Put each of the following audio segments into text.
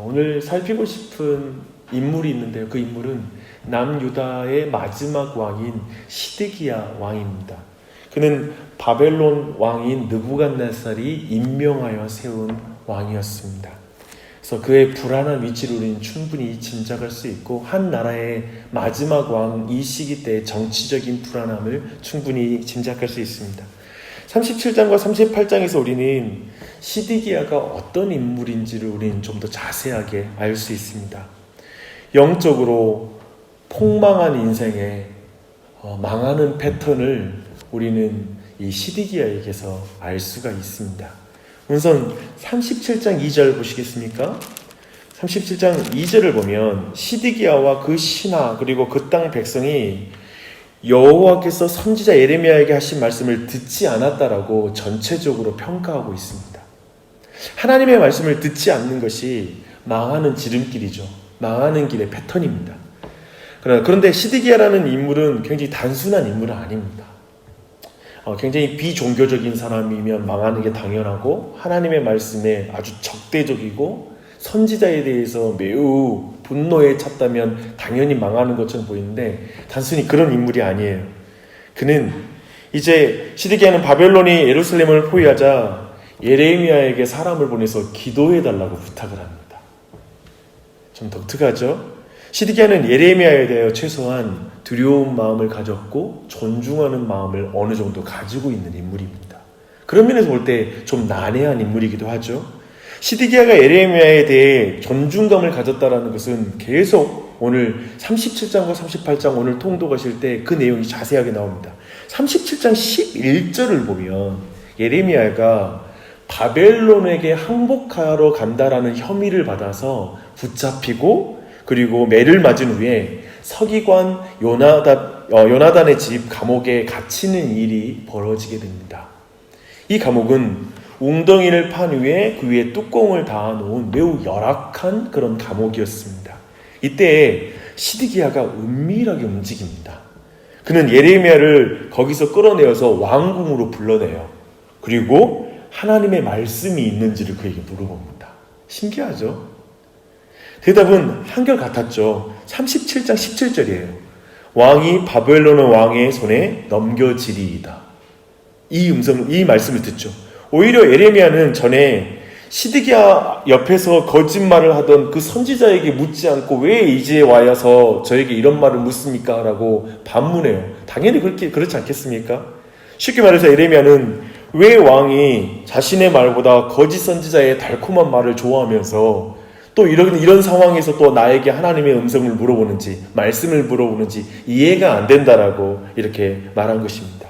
오늘 살피고 싶은 인물이 있는데요. 그 인물은 남유다의 마지막 왕인 시드기야 왕입니다. 그는 바벨론 왕인 느부갓네살이 임명하여 세운 왕이었습니다. 그래서 그의 불안한 위치를 우리는 충분히 짐작할 수 있고 한 나라의 마지막 왕 이 시기 때의 정치적인 불안함을 충분히 짐작할 수 있습니다. 37장과 38장에서 우리는 시드기야가 어떤 인물인지를 우리는 좀 더 자세하게 알 수 있습니다. 영적으로 폭망한 인생에 망하는 패턴을 우리는 이 시드기야에게서 알 수가 있습니다. 우선 37장 2절 보시겠습니까? 37장 2절을 보면 시드기야와 그 신하 그리고 그 땅 백성이 여호와께서 선지자 예레미야에게 하신 말씀을 듣지 않았다라고 전체적으로 평가하고 있습니다. 하나님의 말씀을 듣지 않는 것이 망하는 지름길이죠. 망하는 길의 패턴입니다. 그런데 시드기야라는 인물은 굉장히 단순한 인물은 아닙니다. 굉장히 비종교적인 사람이면 망하는 게 당연하고 하나님의 말씀에 아주 적대적이고 선지자에 대해서 매우 분노에 찼다면 당연히 망하는 것처럼 보이는데 단순히 그런 인물이 아니에요. 그는 이제 시드기야는 바벨론이 예루살렘을 포위하자 예레미야에게 사람을 보내서 기도해달라고 부탁을 합니다. 좀 독특하죠? 시드기야는 예레미야에 대하여 최소한 두려운 마음을 가졌고 존중하는 마음을 어느 정도 가지고 있는 인물입니다. 그런 면에서 볼 때 좀 난해한 인물이기도 하죠. 시드기야가 예레미야에 대해 존중감을 가졌다는 것은 계속 오늘 37장과 38장 오늘 통독하실 때 그 내용이 자세하게 나옵니다. 37장 11절을 보면 예레미야가 바벨론에게 항복하러 간다라는 혐의를 받아서 붙잡히고 그리고 매를 맞은 후에 서기관 요나단의 집 감옥에 갇히는 일이 벌어지게 됩니다. 이 감옥은 웅덩이를 판 후에 그 위에 뚜껑을 닫아놓은 매우 열악한 그런 감옥이었습니다. 이때 시드기야가 은밀하게 움직입니다. 그는 예레미야를 거기서 끌어내어서 왕궁으로 불러내요. 그리고 하나님의 말씀이 있는지를 그에게 물어봅니다. 신기하죠? 대답은 한결같았죠. 37장 17절이에요. 왕이 바벨론 왕의 손에 넘겨지리이다. 이 말씀을 듣죠. 오히려 예레미야는 전에 시드기야 옆에서 거짓말을 하던 그 선지자에게 묻지 않고 왜 이제 와서 저에게 이런 말을 묻습니까? 라고 반문해요. 당연히 그렇지 않겠습니까? 쉽게 말해서 예레미야는 왜 왕이 자신의 말보다 거짓 선지자의 달콤한 말을 좋아하면서 또 이런 상황에서 또 나에게 하나님의 음성을 물어보는지 말씀을 물어보는지 이해가 안 된다라고 이렇게 말한 것입니다.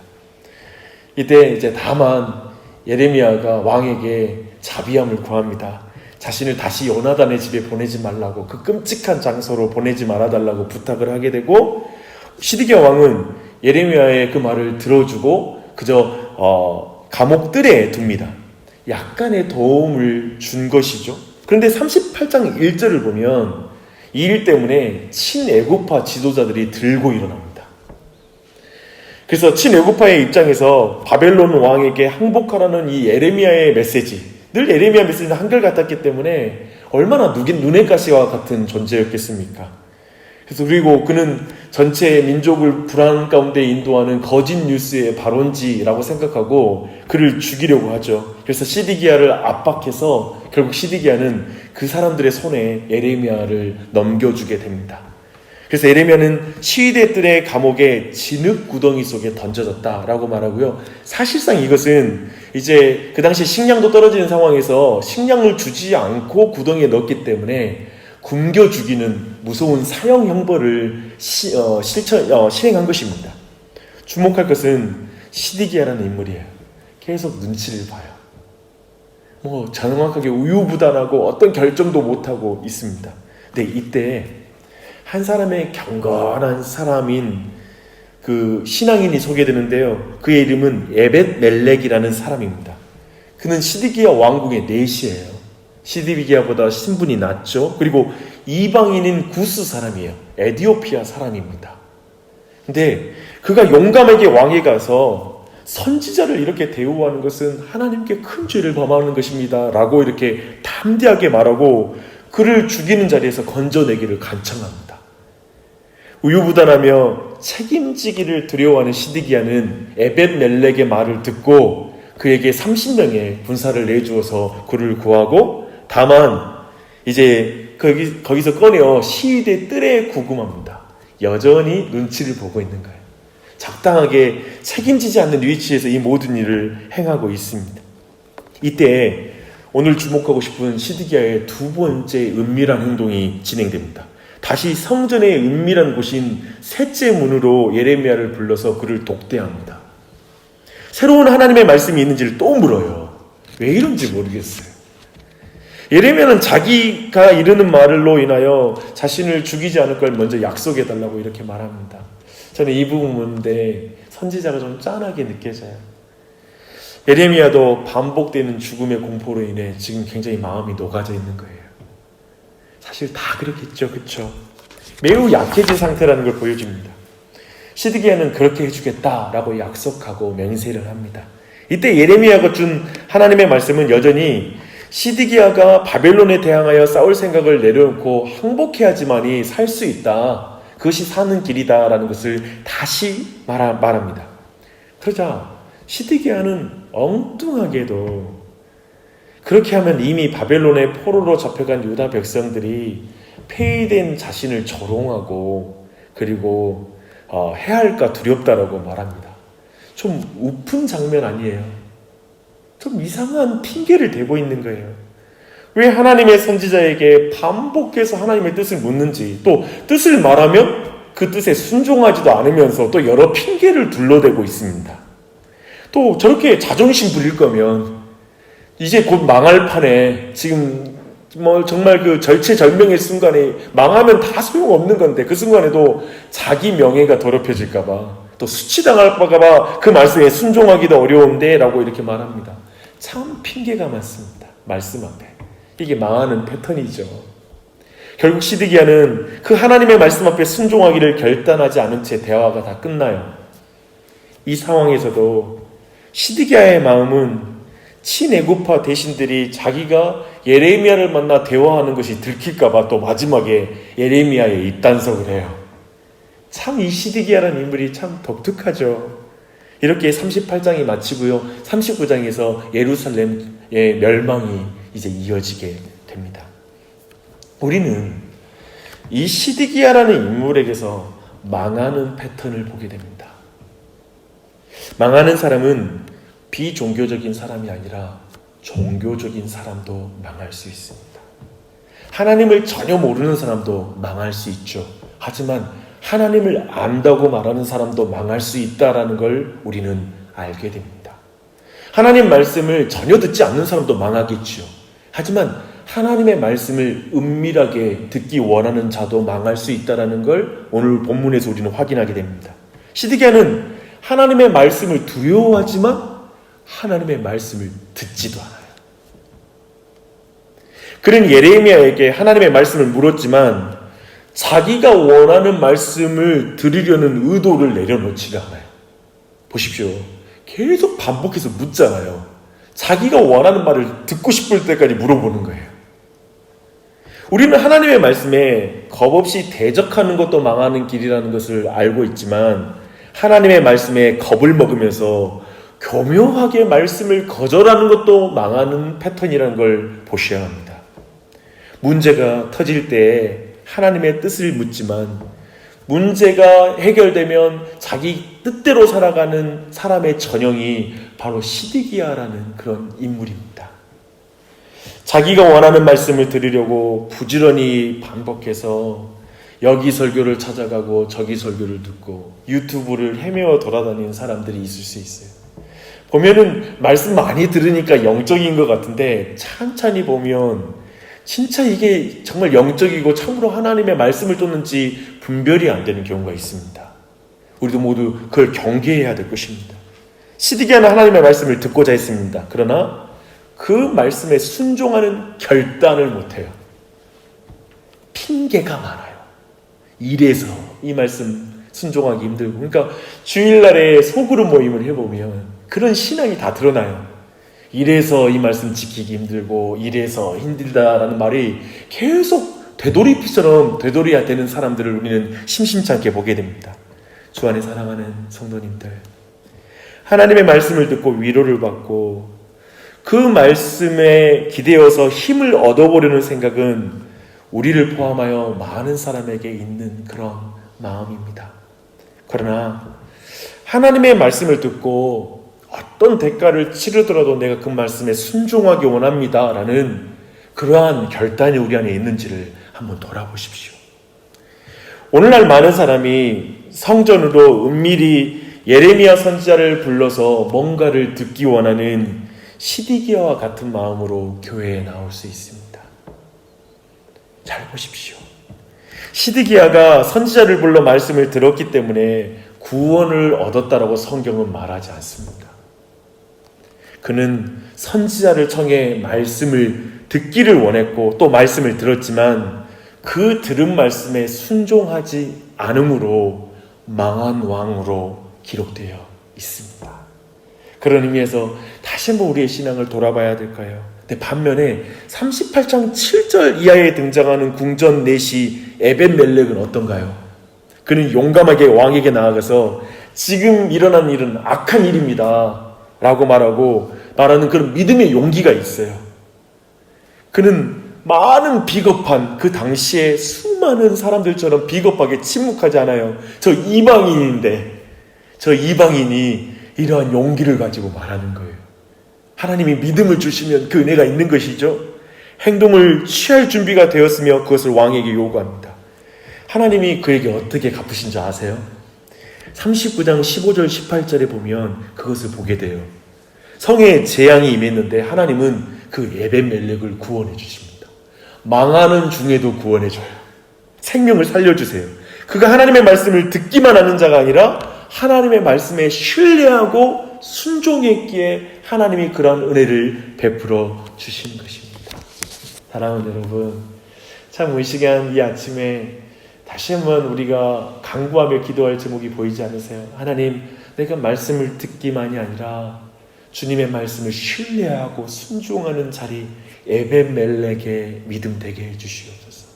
이때 이제 다만 예레미야가 왕에게 자비함을 구합니다. 자신을 다시 요나단의 집에 보내지 말라고 그 끔찍한 장소로 보내지 말아달라고 부탁을 하게 되고 시드기야 왕은 예레미야의 그 말을 들어주고 그저 감옥들에 둡니다. 약간의 도움을 준 것이죠. 그런데 38장 1절을 보면 이 일 때문에 친애국파 지도자들이 들고 일어납니다. 그래서 친애국파의 입장에서 바벨론 왕에게 항복하라는 이 예레미야의 메시지, 늘 예레미야 메시지는 한결같았기 때문에 얼마나 눈의 가시와 같은 존재였겠습니까? 그리고 그는 전체 민족을 불안 가운데 인도하는 거짓 뉴스의 발원지라고 생각하고 그를 죽이려고 하죠. 그래서 시드기야를 압박해서 결국 시드기야는 그 사람들의 손에 예레미야를 넘겨주게 됩니다. 그래서 예레미야는 시위대들의 감옥에 진흙 구덩이 속에 던져졌다라고 말하고요. 사실상 이것은 이제 그 당시 식량도 떨어지는 상황에서 식량을 주지 않고 구덩이에 넣었기 때문에 굶겨 죽이는 무서운 사형 형벌을 실행한 것입니다. 주목할 것은 시드기야라는 인물이에요. 계속 눈치를 봐요. 정확하게 우유부단하고 어떤 결정도 못하고 있습니다. 근데 이때 한 사람의 경건한 사람인 그 신앙인이 소개되는데요. 그의 이름은 에벳 멜렉이라는 사람입니다. 그는 시드기야 왕국의 내시예요. 시드기야보다 신분이 낮죠. 그리고 이방인인 구스 사람이에요. 에디오피아 사람입니다. 근데 그가 용감하게 왕에 가서 선지자를 이렇게 대우하는 것은 하나님께 큰 죄를 범하는 것입니다 라고 이렇게 담대하게 말하고 그를 죽이는 자리에서 건져내기를 간청합니다. 우유부단하며 책임지기를 두려워하는 시드기야는 에벳멜렉의 말을 듣고 그에게 30명의 군사를 내주어서 그를 구하고, 다만 이제 거기서 꺼내어 시위대 뜰에 구금합니다. 여전히 눈치를 보고 있는 거예요. 적당하게 책임지지 않는 위치에서 이 모든 일을 행하고 있습니다. 이때 오늘 주목하고 싶은 시드기야의 두 번째 은밀한 행동이 진행됩니다. 다시 성전의 은밀한 곳인 셋째 문으로 예레미야를 불러서 그를 독대합니다. 새로운 하나님의 말씀이 있는지를 또 물어요. 왜 이런지 모르겠어요. 예레미야는 자기가 이르는 말로 인하여 자신을 죽이지 않을 걸 먼저 약속해달라고 이렇게 말합니다. 저는 이 부분인데 선지자가 좀 짠하게 느껴져요. 예레미야도 반복되는 죽음의 공포로 인해 지금 굉장히 마음이 녹아져 있는 거예요. 사실 다 그렇겠죠, 그렇죠? 매우 약해진 상태라는 걸 보여줍니다. 시드기야는 그렇게 해주겠다라고 약속하고 맹세를 합니다. 이때 예레미야가 준 하나님의 말씀은 여전히 시드기야가 바벨론에 대항하여 싸울 생각을 내려놓고 항복해야지만이 살 수 있다. 그것이 사는 길이다라는 것을 다시 말합니다. 그러자 시드기야는 엉뚱하게도 그렇게 하면 이미 바벨론의 포로로 잡혀간 유다 백성들이 폐위된 자신을 조롱하고 그리고 해할까 두렵다라고 말합니다. 좀 우픈 장면 아니에요? 좀 이상한 핑계를 대고 있는 거예요. 왜 하나님의 선지자에게 반복해서 하나님의 뜻을 묻는지, 또 뜻을 말하면 그 뜻에 순종하지도 않으면서 또 여러 핑계를 둘러대고 있습니다. 또 저렇게 자존심 부릴 거면 이제 곧 망할 판에 지금 정말 그 절체절명의 순간에 망하면 다 소용없는 건데 그 순간에도 자기 명예가 더럽혀질까봐 또 수치당할까봐 그 말씀에 순종하기도 어려운데 라고 이렇게 말합니다. 참 핑계가 많습니다. 말씀 앞에. 이게 망하는 패턴이죠. 결국 시드기야는 그 하나님의 말씀 앞에 순종하기를 결단하지 않은 채 대화가 다 끝나요. 이 상황에서도 시드기야의 마음은 친애굽파 대신들이 자기가 예레미야를 만나 대화하는 것이 들킬까봐 또 마지막에 예레미야에 입단속을 해요. 참 이 시드기야라는 인물이 참 독특하죠. 이렇게 38장이 마치고요. 39장에서 예루살렘의 멸망이 이제 이어지게 됩니다. 우리는 이 시드기야라는 인물에게서 망하는 패턴을 보게 됩니다. 망하는 사람은 비종교적인 사람이 아니라 종교적인 사람도 망할 수 있습니다. 하나님을 전혀 모르는 사람도 망할 수 있죠. 하지만 하나님을 안다고 말하는 사람도 망할 수 있다는 걸 우리는 알게 됩니다. 하나님 말씀을 전혀 듣지 않는 사람도 망하겠죠. 하지만 하나님의 말씀을 은밀하게 듣기 원하는 자도 망할 수 있다는 걸 오늘 본문에서 우리는 확인하게 됩니다. 시드기야는 하나님의 말씀을 두려워하지만 하나님의 말씀을 듣지도 않아요. 그는 예레미야에게 하나님의 말씀을 물었지만 자기가 원하는 말씀을 들으려는 의도를 내려놓지가 않아요. 보십시오. 계속 반복해서 묻잖아요. 자기가 원하는 말을 듣고 싶을 때까지 물어보는 거예요. 우리는 하나님의 말씀에 겁없이 대적하는 것도 망하는 길이라는 것을 알고 있지만 하나님의 말씀에 겁을 먹으면서 교묘하게 말씀을 거절하는 것도 망하는 패턴이라는 걸 보셔야 합니다. 문제가 터질 때 하나님의 뜻을 묻지만 문제가 해결되면 자기 뜻대로 살아가는 사람의 전형이 바로 시드기야라는 그런 인물입니다. 자기가 원하는 말씀을 들으려고 부지런히 반복해서 여기 설교를 찾아가고 저기 설교를 듣고 유튜브를 헤매어 돌아다니는 사람들이 있을 수 있어요. 보면은 말씀 많이 들으니까 영적인 것 같은데 찬찬히 보면 진짜 이게 정말 영적이고 참으로 하나님의 말씀을 쫓는지 분별이 안 되는 경우가 있습니다. 우리도 모두 그걸 경계해야 될 것입니다. 시드기야는 하나님의 말씀을 듣고자 했습니다. 그러나 그 말씀에 순종하는 결단을 못해요. 핑계가 많아요. 이래서 이 말씀 순종하기 힘들고, 그러니까 주일날에 소그룹 모임을 해보면 그런 신앙이 다 드러나요. 이래서 이 말씀 지키기 힘들고 이래서 힘들다라는 말이 계속 되돌이피처럼 되돌이야 되는 사람들을 우리는 심심찮게 보게 됩니다. 주 안에 사랑하는 성도님들, 하나님의 말씀을 듣고 위로를 받고 그 말씀에 기대어서 힘을 얻어보려는 생각은 우리를 포함하여 많은 사람에게 있는 그런 마음입니다. 그러나 하나님의 말씀을 듣고 어떤 대가를 치르더라도 내가 그 말씀에 순종하기 원합니다 라는 그러한 결단이 우리 안에 있는지를 한번 돌아보십시오. 오늘날 많은 사람이 성전으로 은밀히 예레미야 선지자를 불러서 뭔가를 듣기 원하는 시디기야와 같은 마음으로 교회에 나올 수 있습니다. 잘 보십시오. 시드기야가 선지자를 불러 말씀을 들었기 때문에 구원을 얻었다라고 성경은 말하지 않습니다. 그는 선지자를 청해 말씀을 듣기를 원했고 또 말씀을 들었지만 그 들은 말씀에 순종하지 않음으로 망한 왕으로 기록되어 있습니다. 그런 의미에서 다시 한번 우리의 신앙을 돌아봐야 될까요? 근데 반면에 38장 7절 이하에 등장하는 궁전 내시 에벤멜렉은 어떤가요? 그는 용감하게 왕에게 나아가서 지금 일어난 일은 악한 일입니다 라고 말하는 그런 믿음의 용기가 있어요. 그는 많은 비겁한 그 당시에 수많은 사람들처럼 비겁하게 침묵하지 않아요. 저 이방인인데 저 이방인이 이러한 용기를 가지고 말하는 거예요. 하나님이 믿음을 주시면 그 은혜가 있는 것이죠. 행동을 취할 준비가 되었으며 그것을 왕에게 요구합니다. 하나님이 그에게 어떻게 갚으신 줄 아세요? 39장 15절 18절에 보면 그것을 보게 돼요. 성에 재앙이 임했는데 하나님은 그 에벤멜렉을 구원해 주십니다. 망하는 중에도 구원해 줘요. 생명을 살려주세요. 그가 하나님의 말씀을 듣기만 하는 자가 아니라 하나님의 말씀에 신뢰하고 순종했기에 하나님이 그러한 은혜를 베풀어 주시는 것입니다. 사랑하는 여러분, 참 이 시간 이 아침에 다시 한번 우리가 간구하며 기도할 제목이 보이지 않으세요? 하나님, 내가 말씀을 듣기만이 아니라 주님의 말씀을 신뢰하고 순종하는 자리 에벤멜렉의 믿음 되게 해주시옵소서.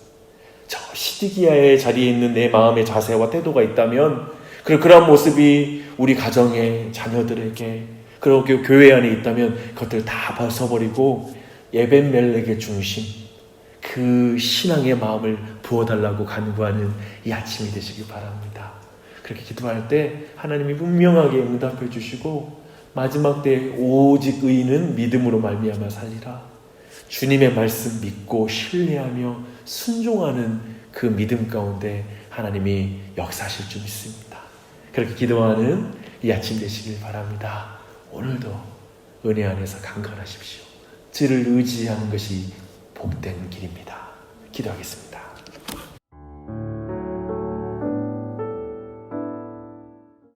저 시드기야의 자리에 있는 내 마음의 자세와 태도가 있다면 그리고 그러한 모습이 우리 가정의 자녀들에게 그렇게 교회 안에 있다면 그것들 다 벗어버리고 에벤멜렉의 중심 그 신앙의 마음을 부어달라고 간구하는 이 아침이 되시길 바랍니다. 그렇게 기도할 때 하나님이 분명하게 응답해 주시고 마지막 때 오직 의인은 믿음으로 말미암아 살리라. 주님의 말씀 믿고 신뢰하며 순종하는 그 믿음 가운데 하나님이 역사하실 줄 믿습니다. 그렇게 기도하는 이 아침 되시길 바랍니다. 오늘도 은혜 안에서 강건하십시오. 주를 의지하는 것이 복된 길입니다. 기도하겠습니다.